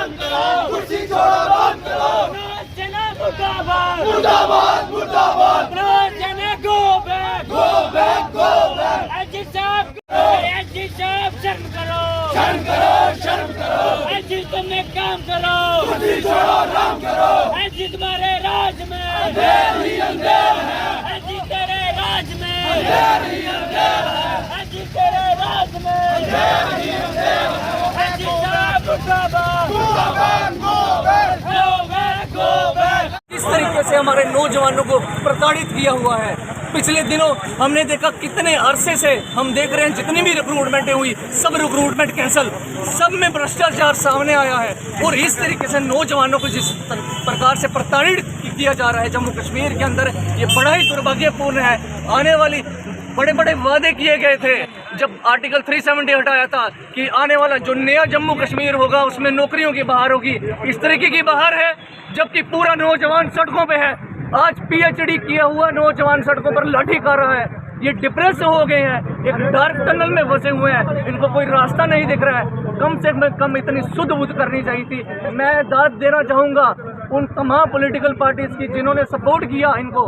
रद्द करो, कुर्सी छोड़ो रद्द करो। सेना मुर्दाबाद मुर्दाबाद मुर्दाबाद। सेना go back go back go back. SG साहब शर्म करो, शर्म करो शर्म करो। एसजी तुमने काम करो, कुर्सी छोड़ो राम करो। एसजी तुम्हारे राज में अंधेर ही अंधेर है, एसजी तेरे राज में अंधेर ही अंधेर है, एसजी तेरे राज में अंधेर ही अंधेर है। एसजी साहब मुर्दाबाद मुर्दाबाद go back go back go back. इस तरीके से हमारे नौजवानों को प्रताड़ित किया हुआ है। पिछले दिनों हमने देखा कितने अरसे से हम देख रहे हैं जितनी भी रिक्रूटमेंटें हुई सब रिक्रूटमेंट कैंसिल, सब में भ्रष्टाचार सामने आया है। और इस तरीके से नौजवानों को जिस प्रकार से प्रताड़ित किया जा रहा है जम्मू कश्मीर के अंदर, ये बड़ा ही दुर्भाग्यपूर्ण है। आने वाली बड़े बड़े वादे किए गए थे जब आर्टिकल 370 हटाया था कि आने वाला जो नया जम्मू कश्मीर होगा उसमें नौकरियों की बहार होगी, इस तरीके की बहार है जबकि पूरा नौजवान सड़कों पे है। आज PhD किया हुआ नौजवान सड़कों पर लाठी खा रहा है। ये डिप्रेस हो गए हैं, एक डार्क टनल में फंसे हुए हैं, इनको कोई रास्ता नहीं दिख रहा है। कम से कम इतनी शुद्ध बुद्ध करनी चाहिए थी। मैं दाद देना चाहूँगा उन तमाम पॉलिटिकल पार्टीज की जिन्होंने सपोर्ट किया इनको,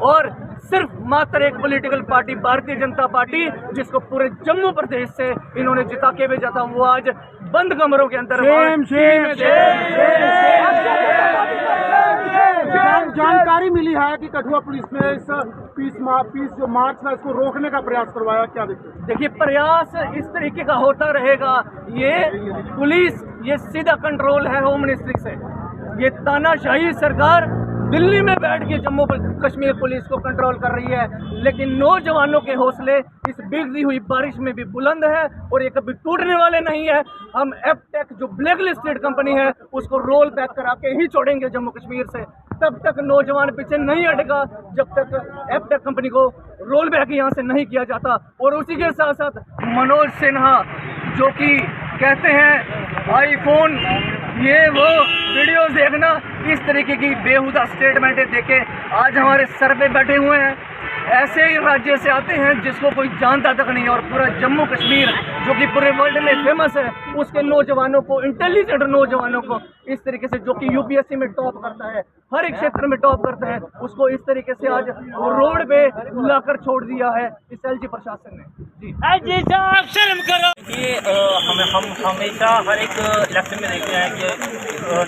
और सिर्फ मात्र एक political party Bharatiya Janata party जिसको पूरे जम्मू प्रदेश से इन्होंने जिता के भेजा था, वो आज बंद कमरों के अंदर जानकारी मिली है कि कठुआ पुलिस ने इस पीस जो मार्च था इसको रोकने का प्रयास करवाया, क्या देखिए? प्रयास इस तरीके का होता रहेगा। ये पुलिस ये सीधा कंट्रोल है होम मिनिस्ट्री से। ये तानाशाही सरकार दिल्ली में बैठ के जम्मू कश्मीर पुलिस को कंट्रोल कर रही है, लेकिन नौजवानों के हौसले इस भीगती हुई बारिश में भी बुलंद है और ये कभी टूटने वाले नहीं है। हम एफटेक जो ब्लैक लिस्टेड कंपनी है उसको रोल बैक करा के ही छोड़ेंगे जम्मू कश्मीर से। तब तक नौजवान पीछे नहीं हटेगा जब तक एफटेक कंपनी को रोल बैक यहाँ से नहीं किया जाता। और उसी के साथ साथ मनोज सिन्हा जो कि कहते हैं आईफोन ये वो वीडियोस देखना, इस तरीके की बेहुदा स्टेटमेंटें देके आज हमारे सर पे बैठे हुए हैं। ऐसे ही राज्य से आते हैं जिसको कोई जानता तक नहीं है, और पूरा जम्मू कश्मीर जो कि पूरे वर्ल्ड में फेमस है उसके नौजवानों को, इंटेलिजेंट नौजवानों को इस तरीके से, जो कि UPSC में टॉप करता है, हर एक क्षेत्र में टॉप करता है, उसको इस तरीके से आज रोड पे लाकर छोड़ दिया है इस LG प्रशासन ने। जी एसजी साहब शर्म करो। कि हम हमेशा हर एक इलेक्शन में देखते हैं कि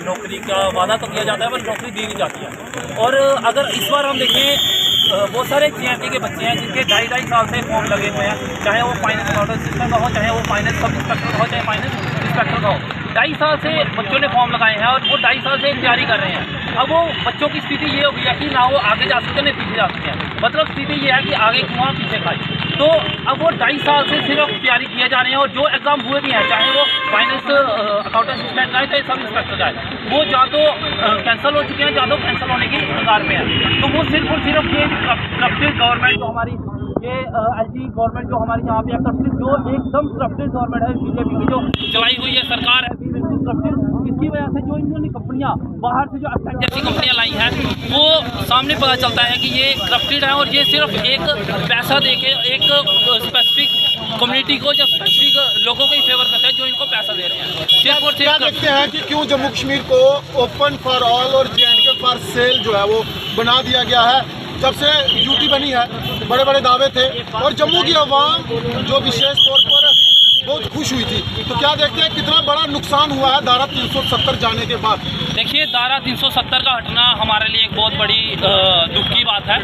नौकरी का वादा तो किया जाता है पर नौकरी दी नहीं जाती है। और अगर इस बार हम देखें बहुत सारे GMT के बच्चे हैं जिनके 2.5 साल से फॉर्म लगे हुए हैं, चाहे वो फाइनेंस अकाउंटेंट सिस्टम का हो, चाहे वो फाइनेंस सब इंस्पेक्टर का हो, चाहे फाइनेंस इंस्पेक्टर का हो। 2.5 साल से बच्चों ने फॉर्म लगाए हैं और वो 2.5 साल से तैयारी कर रहे हैं। अब वो बच्चों की स्थिति ये हो गई है कि ना वो आगे जा सकते हैं पीछे जा सकते हैं। मतलब स्थिति ये है कि आगे कुआं पीछे खाई। तो अब वो 2.5 साल से सिर्फ तैयारी किए जा रहे हैं और जो एग्ज़ाम हुए भी हैं, चाहे वो फाइनेंस अकाउंटेंट असिस्टेंट का है चाहे सब इंस्पेक्टर का है, वो या तो कैंसिल हो चुके हैं या तो कैंसिल होने की कगार में है। तो वो सिर्फ और सिर्फ ये करप्टेड गवर्नमेंट जो हमारी ये LG गवर्नमेंट जो हमारी यहाँ पे करप्टेड, जो एकदम करप्टेड गवर्नमेंट है, BJP की जो चलाई हुई है सरकार है बिल्कुल करप्टेड, इसकी वजह से जो इन्होंने कंपनियाँ बाहर से जो जैसी कंपनियाँ लाई हैं वो सामने पता चलता है कि ये करप्टेड है। और ये सिर्फ एक पैसा दे के एक स्पेसिफिक कम्युनिटी को या स्पेसिफिक लोगों को ही फेवर करते हैं जो इनको पैसा दे रहे हैं। सिर्फ और क्या सिर्फ देखते हैं कि क्यों जम्मू कश्मीर को ओपन फॉर ऑल और J&K फॉर सेल जो है वो बना दिया गया है? जब से यूटी बनी है बड़े बड़े दावे थे और जम्मू की आवाम जो विशेष तौर पर बहुत खुश हुई थी, तो क्या देखते हैं कितना बड़ा नुकसान हुआ है धारा 370 जाने के बाद? देखिए, धारा 370 का हटना हमारे लिए एक बहुत बड़ी दुख की बात है।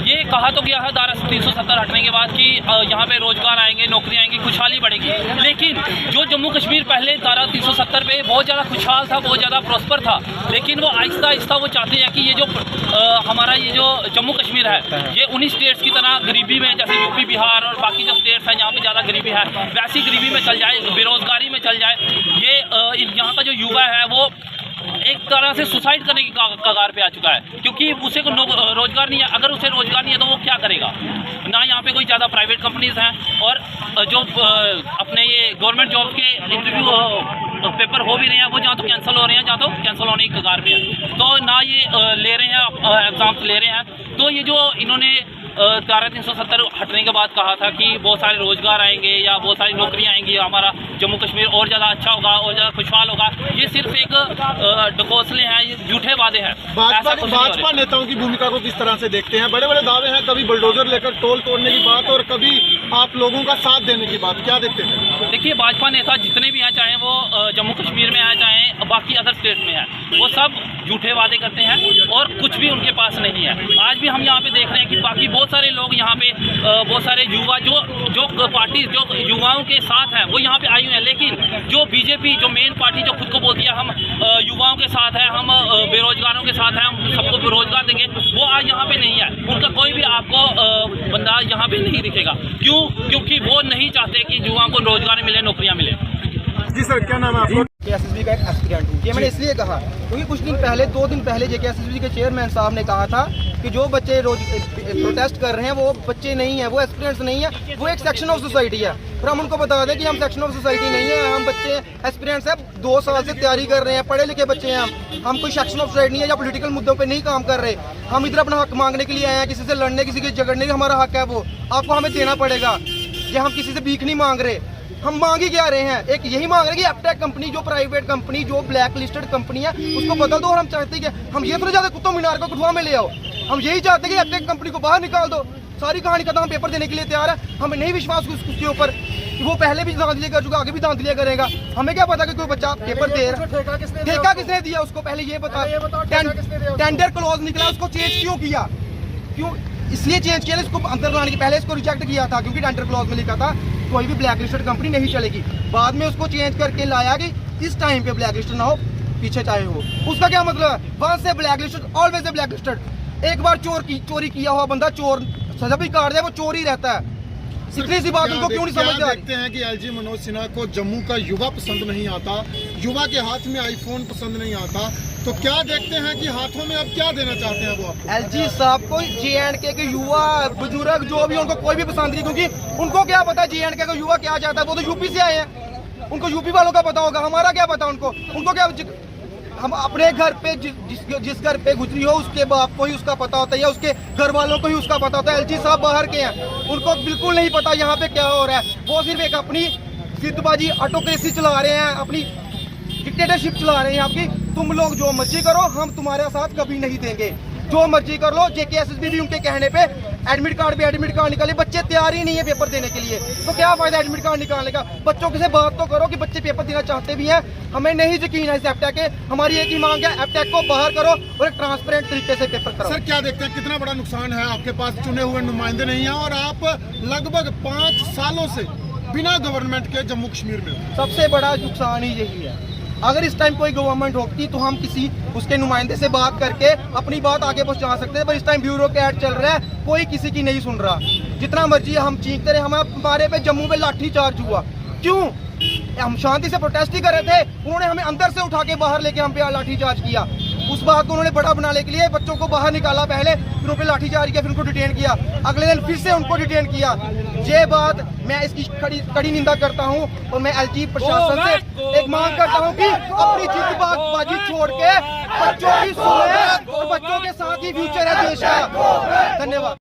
ये कहा तो गया है धारा 370 हटने के बाद कि यहाँ पे रोजगार आएंगे, नौकरी आएंगी, खुशहाली बढ़ेगी। लेकिन जो जम्मू कश्मीर पहले धारा 370 पे बहुत ज़्यादा खुशहाल था, बहुत ज़्यादा प्रॉस्पर था, लेकिन वो आहिस्ता आहिस्ता वो चाहते हैं कि ये जो हमारा ये जो जम्मू कश्मीर है ये उन्हीं स्टेट्स की तरह गरीबी में, जैसे यूपी बिहार और बाकी जो स्टेट्स हैं जहाँ पे ज़्यादा गरीबी है, वैसी गरीबी में चल जाए, बेरोजगारी में चल जाए। ये यहाँ का जो युवा है वो एक तरह से सुसाइड करने की कगार पे आ चुका है, क्योंकि उसे को रोजगार नहीं है। अगर उसे रोजगार नहीं है तो वो क्या करेगा? ना यहाँ पे कोई ज़्यादा प्राइवेट कंपनीज हैं, और जो अपने ये गवर्नमेंट जॉब के इंटरव्यू पेपर हो भी रहे हैं वो जहाँ तो कैंसिल हो रहे हैं, जहाँ तो कैंसिल होने की कगार पे है। तो ना ये ले रहे हैं एग्ज़ाम्स ले रहे हैं। तो ये जो इन्होंने धारा 370 हटने के बाद कहा था कि बहुत सारे रोजगार आएंगे या बहुत सारी नौकरियां आएंगी, हमारा जम्मू कश्मीर और ज़्यादा अच्छा होगा और ज़्यादा खुशहाल होगा। ये सिर्फ एक ढकोसले हैं, ये झूठे वादे हैं। भाजपा नेताओं की भूमिका को किस तरह से देखते हैं? बड़े बड़े दावे हैं, कभी बुलडोजर लेकर टोल तोड़ने की बात और कभी आप लोगों का साथ देने की बात, क्या देखते हैं? देखिए, भाजपा नेता जितने भी हैं, चाहे वो जम्मू कश्मीर में हैं, चाहे बाकी अदर स्टेट में हैं, वो सब झूठे वादे करते हैं और कुछ भी उनके पास नहीं है। आज भी हम यहाँ पे देख रहे हैं कि बाकी बहुत सारे लोग यहाँ पे, बहुत सारे युवा जो पार्टी जो युवाओं के साथ हैं वो यहाँ पे आई हुई हैं, लेकिन जो बीजेपी जो मेन पार्टी जो खुद को बोलती है हम युवाओं के साथ हैं, हम बेरोजगारों के साथ हैं, हम सबको रोजगार देंगे, वो आज यहाँ पे नहीं है। उनका कोई भी आपको बंदा यहाँ पे नहीं दिखेगा। क्यों? क्योंकि वो नहीं चाहते कि युवाओं को रोजगार मिले, नौकरियाँ मिले। जी सर, क्या नाम है आपका? जेकेएसएसबी का एक एस्पिरेंट हूँ। ये मैंने इसलिए कहा क्योंकि कुछ दिन पहले, 2 दिन पहले जेकेएसएसबी के चेयरमैन साहब ने कहा था कि जो बच्चे रोज प्रोटेस्ट कर रहे हैं वो बच्चे नहीं है, वो एस्पिरेंट्स नहीं है, वो एक सेक्शन ऑफ सोसाइटी है। फिर हम उनको बता दें कि हम सेक्शन ऑफ सोसाइटी नहीं है, हम बच्चे एस्पिरेंट्स हैं, 2 साल से तैयारी कर रहे हैं, पढ़े लिखे बच्चे हैं, हम कोई सेक्शन ऑफ सोसाइटी नहीं है या पॉलिटिकल मुद्दों पे नहीं काम कर रहे। हम इधर अपना हक मांगने के लिए आए हैं, किसी से लड़ने, किसी के झगड़ने का हमारा हक है, वो आपको हमें देना पड़ेगा। ये हम किसी से भीख नहीं मांग रहे, हम मांग ही क्या रहे हैं? एक यही मांग रहे हैं कि एपटेक कंपनी, जो प्राइवेट कंपनी, जो ब्लैक लिस्टेड कंपनी है, उसको बदल दो। और हम चाहते हैं कि हम ये थोड़ा ज्यादा कुतुब मीनार को कठुआ में ले आओ, हम यही चाहते हैं कि एपटेक कंपनी को बाहर निकाल दो। सारी कहानी खत्म, हम पेपर देने के लिए तैयार है। हमें नहीं विश्वास उसके ऊपर कि वो पहले भी धांधलियां कर चुका, आगे भी धांधलियां करेगा। हमें क्या पता कि कोई बच्चा पेपर दे रहा है, ठेका किसने दिया उसको, पहले ये बता। टेंडर क्लॉज निकला, उसको चेंज क्यों किया? क्यों? इसलिए चेंज किया, इसको अंदर लाने के पहले इसको रिजेक्ट किया था क्योंकि टेंडर क्लॉज में लिखा था कोई भी ब्लैक लिस्टेड कंपनी नहीं चलेगी। बाद में उसको चेंज करके लाया कि इस टाइम पे ब्लैक लिस्टेड ना हो, पीछे चाहे हो। उसका क्या मतलब है? वंस से black listed always say black listed. एक बार चोरी किया हुआ बंदा, चोर सजा भी काट दे, वो चोर ही रहता है। इतनी सी बात उनको क्यों नहीं समझ आ रही? देखते हैं कि एलजी मनोज सिन्हा को जम्मू का युवा पसंद नहीं आता, युवा के हाथ में आईफोन पसंद नहीं आता, तो क्या देखते हैं कि हाथों में अब क्या देना चाहते हैं वो आपको? एलजी साहब को JNK के युवा, बुजुर्ग जो भी, उनको कोई भी पसंद नहीं, क्योंकि उनको क्या पता JNK का युवा क्या चाहता है। वो तो यूपी से आए हैं, उनको यूपी वालों का पता होगा, हमारा क्या पता उनको क्या। हम अपने घर पे जिस घर पे गुजरी हो उसके बाप को ही उसका पता होता है या उसके घर वालों को ही उसका पता होता है। एलजी साहब बाहर के हैं, उनको बिल्कुल नहीं पता यहाँ पे क्या हो रहा है। वो सिर्फ एक अपनी जिद्दबाजी, ऑटोक्रेसी चला रहे हैं, अपनी डिक्टेटरशिप चला रहे हैं आपकी। तुम लोग जो मर्जी करो, हम तुम्हारे साथ कभी नहीं देंगे, जो मर्जी कर लो। जेकेएसएसबी भी उनके कहने पे एडमिट कार्ड निकाले, बच्चे तैयार ही नहीं है पेपर देने के लिए, तो क्या फायदा एडमिट कार्ड निकालने का? बच्चों से बात तो करो कि बच्चे पेपर देना चाहते भी हैं। हमें नहीं यकीन है इस एपटेक के, हमारी एक ही मांग है, एपटेक को बाहर करो और एक ट्रांसपेरेंट तरीके से पेपर करो। सर, क्या देखते हैं कितना बड़ा नुकसान है? आपके पास चुने हुए नुमाइंदे नहीं है और आप लगभग 5 सालों से बिना गवर्नमेंट के जम्मू कश्मीर में। सबसे बड़ा नुकसान ही यही है। अगर इस टाइम कोई गवर्नमेंट होती तो हम किसी उसके नुमाइंदे से बात करके अपनी बात आगे पहुंचा सकते हैं, पर इस टाइम ब्यूरोक्रेट चल रहा है, कोई किसी की नहीं सुन रहा। जितना मर्जी हम चीखते रहे, हमारे पे जम्मू में लाठी चार्ज हुआ, क्यों? हम शांति से प्रोटेस्ट ही कर रहे थे, उन्होंने हमें अंदर से उठा के बाहर लेके हम पे लाठी चार्ज किया। उस बात को उन्होंने बड़ा बनाने के लिए बच्चों को बाहर निकाला पहले, फिर उन पे लाठी चार्ज किया, फिर उनको डिटेन किया, अगले दिन फिर से उनको डिटेन किया। ये बात मैं इसकी कड़ी निंदा करता हूँ और मैं एलजी प्रशासन से एक मांग करता हूँ कि अपनी जिद्दबाजी छोड़ के बच्चों की सुने और बच्चों के साथ ही फ्यूचर है देश का। धन्यवाद।